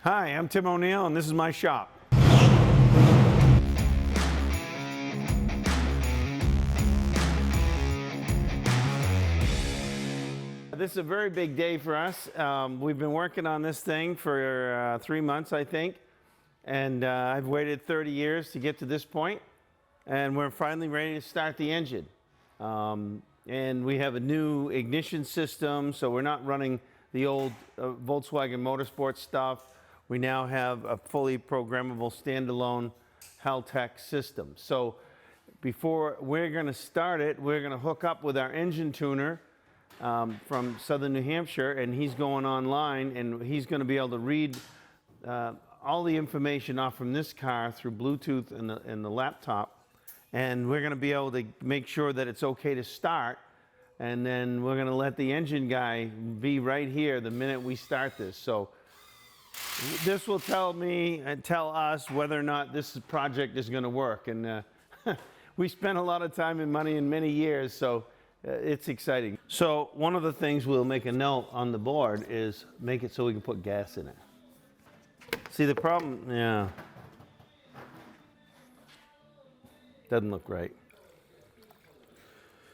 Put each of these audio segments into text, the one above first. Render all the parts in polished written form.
Hi, I'm Tim O'Neill, and this is my shop. This is a very big day for us. We've been working on this thing for 3 months, I think, and I've waited 30 years to get to this point, and we're finally ready to start the engine. And we have a new ignition system, so we're not running the old Volkswagen Motorsport stuff. We now have a fully programmable standalone Haltech system. So before we're going to start it, we're going to hook up with our engine tuner from Southern New Hampshire, and he's going online, and he's going to be able to read all the information off from this car through Bluetooth in the laptop, and we're going to be able to make sure that it's okay to start, and then we're going to let the engine guy be right here the minute we start this. So this will tell me and tell us whether or not this project is going to work, and we spent a lot of time and money in many years, so it's exciting. So one of the things we'll make a note on the board is make it so we can put gas in it. See the problem? Yeah. Doesn't look right.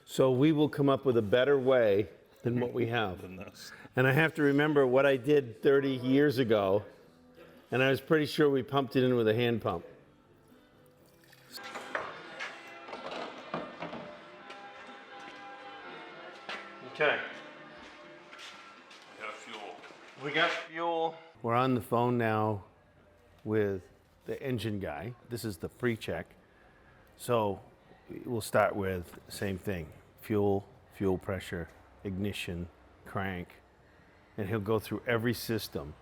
So we will come up with a better way than what we have. And I have to remember what I did 30 years ago, and I was pretty sure we pumped it in with a hand pump. Okay. We got fuel. We got fuel. We're on the phone now with the engine guy. This is the PreCheck. So we'll start with the same thing. Fuel, fuel pressure, ignition, crank. And he'll go through every system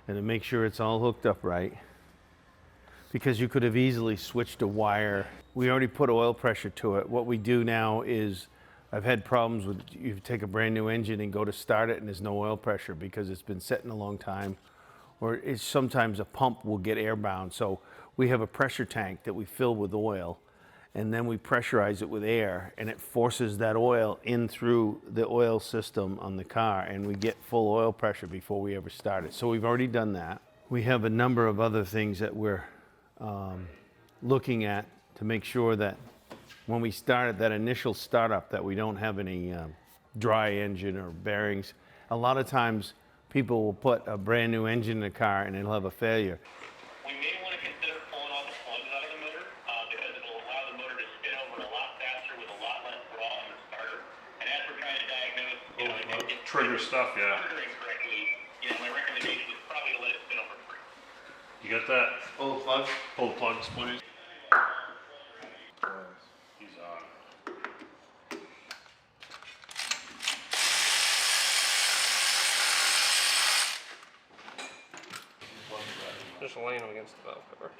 and to make sure it's all hooked up right. Because you could have easily switched a wire. We already put oil pressure to it. What we do now is, I've had problems with, you take a brand new engine and go to start it and there's no oil pressure because it's been sitting a long time, or it's sometimes a pump will get airbound. So we have a pressure tank that we fill with oil, and then we pressurize it with air, and it forces that oil in through the oil system on the car, and we get full oil pressure before we ever start it. So we've already done that. We have a number of other things that we're looking at to make sure that when we started that initial startup that we don't have any dry engine or bearings. A lot of times people will put a brand new engine in a car and it'll have a failure. We may want to consider pulling all the plugs out of the motor because it will allow the motor to spin over a lot faster with a lot less draw on the starter. And as we're trying to diagnose, Trigger stuff, yeah. triggering correctly, my recommendation is probably to let it spin over free. You got that? Pull the plugs. Pull the plugs, please. He's on. Just laying them against the valve cover.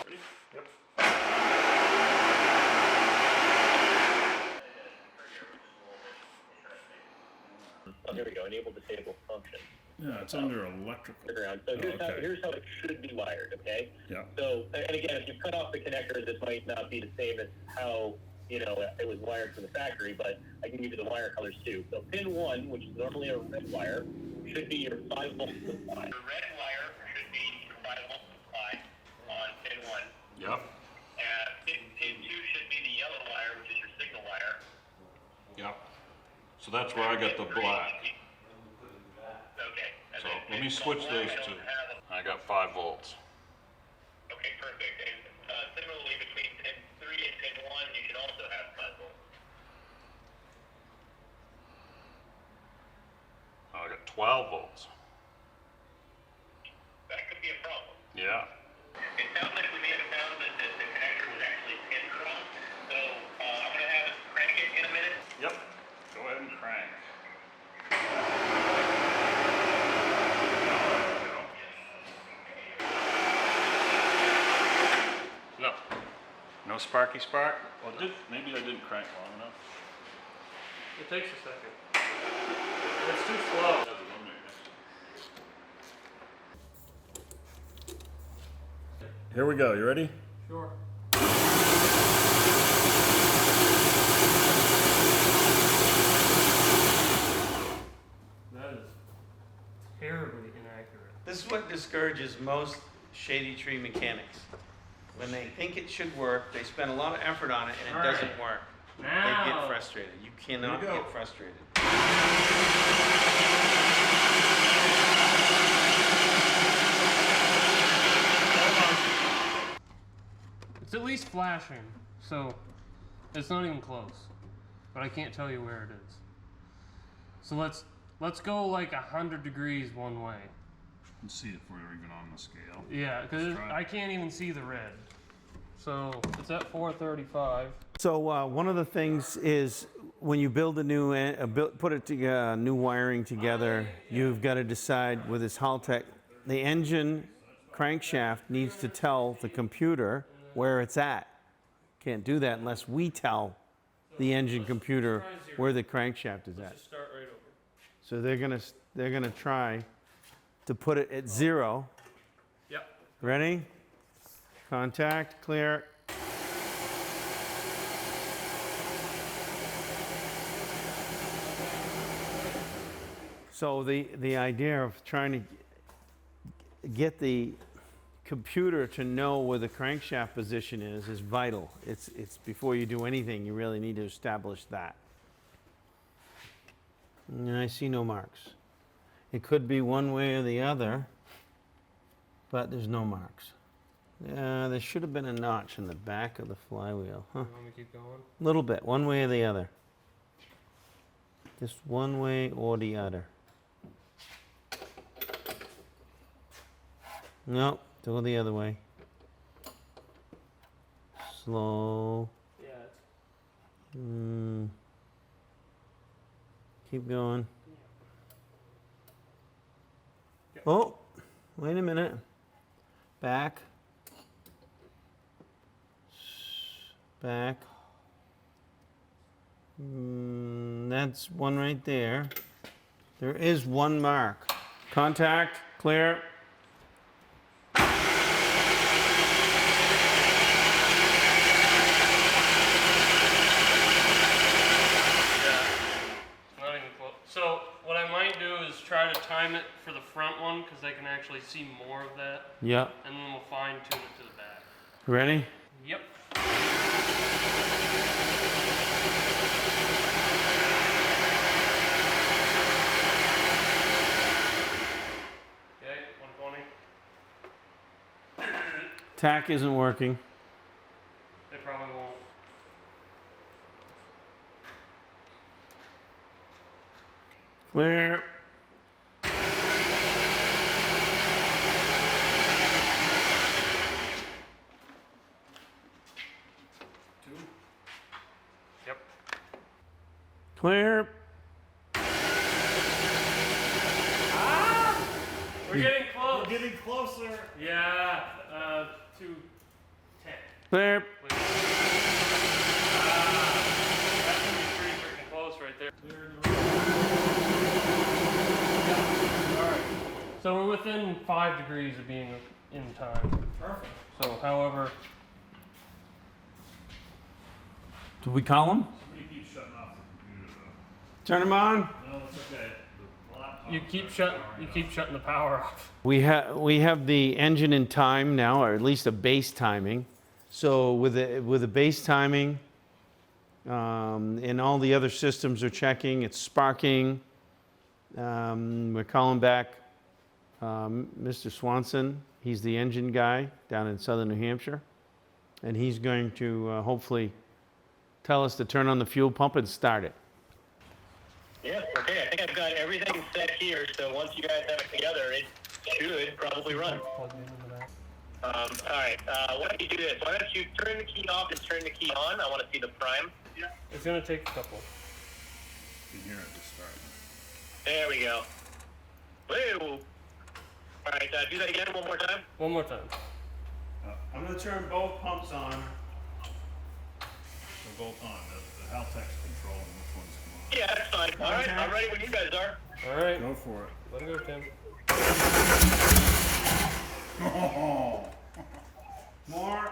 Ready? Yep. Oh, here we go. Enable disable function. Yeah, it's under electrical. So here's how it should be wired, okay? Yeah. So, and again, if you cut off the connectors, this might not be the same as how, it was wired from the factory, but I can give you the wire colors too. So pin 1, which is normally a red wire, should be your 5-volt supply. The red wire should be your 5-volt supply on pin 1. Yep. Pin 2 should be the yellow wire, which is your signal wire. Yep. So that's where I got the black. Okay. So let me switch those two. I got 5 volts. Okay, perfect. And similarly, between pin 3 and pin 1, you should also have 5 volts. I got 12 volts. That could be a problem. Yeah. It sounds like we may have found that the connector was actually pin wrong. So I'm going to have it crank it in a minute. Yep. Go ahead and crank. No. No sparky spark? Well, maybe I didn't crank long enough. It takes a second. It's too slow. Here we go. You ready? Sure. That terribly inaccurate. This is what discourages most shady tree mechanics. When they think it should work, they spend a lot of effort on it and it All right. doesn't work. Now. They get frustrated. You cannot get frustrated. It's at least flashing, so it's not even close. But I can't tell you where it is. So let's go like 100 degrees one way. Let's see if we're even on the scale. Yeah, because I can't even see the red. So it's at 435. So one of the things is when you build a new, new wiring together, you've got to decide with this Haltech, the engine crankshaft needs to tell the computer where it's at. Can't do that unless we tell the engine computer where the crankshaft is at. Just start right over. So they're gonna try to put it at 0. Yep. Ready? Contact, clear. So the idea of trying to get the computer to know where the crankshaft position is vital. It's before you do anything, you really need to establish that. And I see no marks. It could be one way or the other, but there's no marks. There should have been a notch in the back of the flywheel, huh? You want me to keep going? A little bit, one way or the other. Just one way or the other. No, go the other way. Slow. Yeah. Keep going. Oh, wait a minute. Back. Back. That's one right there. There is one mark. Contact, clear. So what I might do is try to time it for the front one because I can actually see more of that, Yep. and then we'll fine tune it to the back. Ready? Yep. Okay, 120. Tack isn't working. It probably won't. Clear. Yep. Clear. We're getting close. We're getting closer. Yeah, 210. Clear. That's gonna be pretty freaking close right there. Alright. So we're within 5 degrees of being in time. Perfect. So, however, Did we call him? Somebody keeps shutting off the computer though. Turn him on. No, it's okay. The laptop you keep shutting the power off. We have the engine in time now, or at least a base timing. So with the base timing, and all the other systems are checking, it's sparking. We're calling back Mr. Swanson. He's the engine guy down in southern New Hampshire, and he's going to hopefully tell us to turn on the fuel pump and start it. Yeah, okay, I think I've got everything set here, so once you guys have it together, it should probably run. Plug it into that. Alright, why don't you do this? Why don't you turn the key off and turn the key on? I want to see the prime. Yeah. It's gonna take a couple. You can hear it just starting. There we go. Woo! Alright, do that again one more time. One more time. I'm going to turn both pumps on. They're both on. The Haltech's controlling which ones come on. Yeah, that's fine. Alright, I'm ready when you guys are. Alright. Go for it. Let it go, Tim. Oh. More.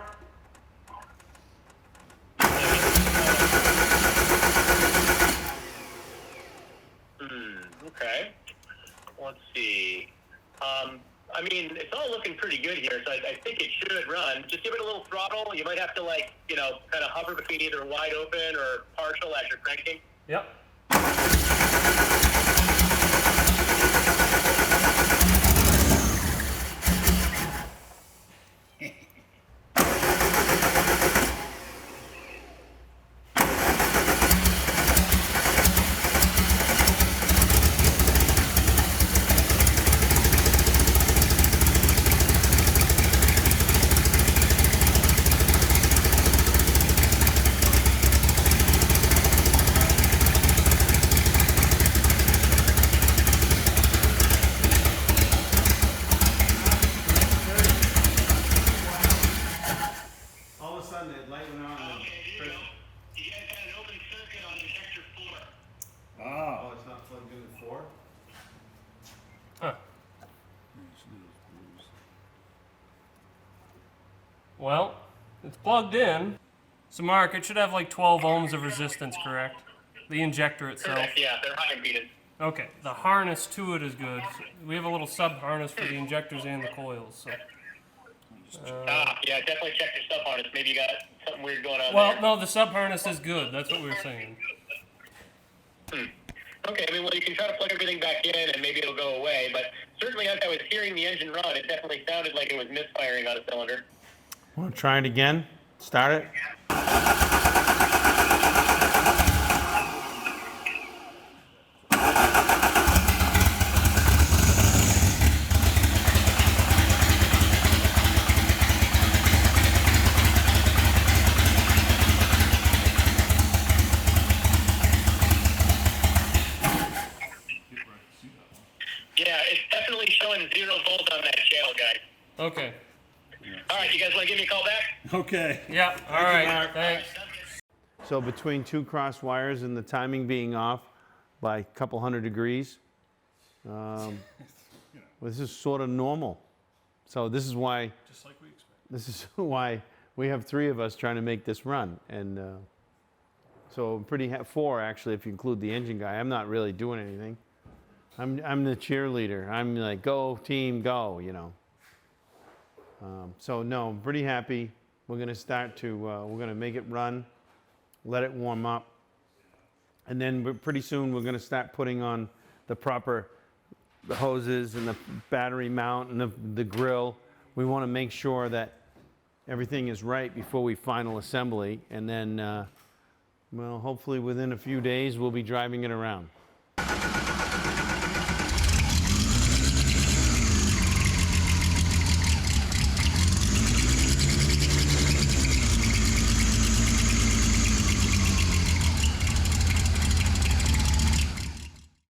Okay. let's see. I mean, it's all looking pretty good here, so I think it should run. Just give it a little throttle. You might have to, like, you know, kind of hover between either wide open or partial as you're cranking. Yep. All of a sudden, the light went on. And You guys had an open circuit on injector 4. oh, it's not plugged into 4? Huh. Well, it's plugged in. So Mark, it should have like 12 ohms of resistance, correct? The injector itself. Correct, yeah, they're high impedance. Okay, the harness to it is good. We have a little sub-harness for the injectors and the coils. So. Yeah, definitely check your sub harness. Maybe you got something weird going on Well, there. no, the sub-harness is good. That's what we were saying. Okay, I mean, well, you can try to plug everything back in and maybe it'll go away, but certainly as I was hearing the engine run, it definitely sounded like it was misfiring on a cylinder. Want to try it again? Start it? Yeah, it's definitely showing 0 volt on that channel, guys. Okay. All right, you guys want to give me a call back? Okay. Yeah, all right. Thanks. So between 2 cross wires and the timing being off by a couple hundred degrees, well, this is sort of normal. So this is why Just like we expected. this is why we have 3 of us trying to make this run, and so I'm pretty 4 actually if you include the engine guy. I'm not really doing anything. I'm the cheerleader. I'm like, go team, go, you know. So no, I'm pretty happy. We're gonna start to we're gonna make it run, let it warm up, and then pretty soon we're gonna start putting on the proper hoses and the battery mount and the grill. We want to make sure that everything is right before we final assembly, and then well, hopefully within a few days we'll be driving it around.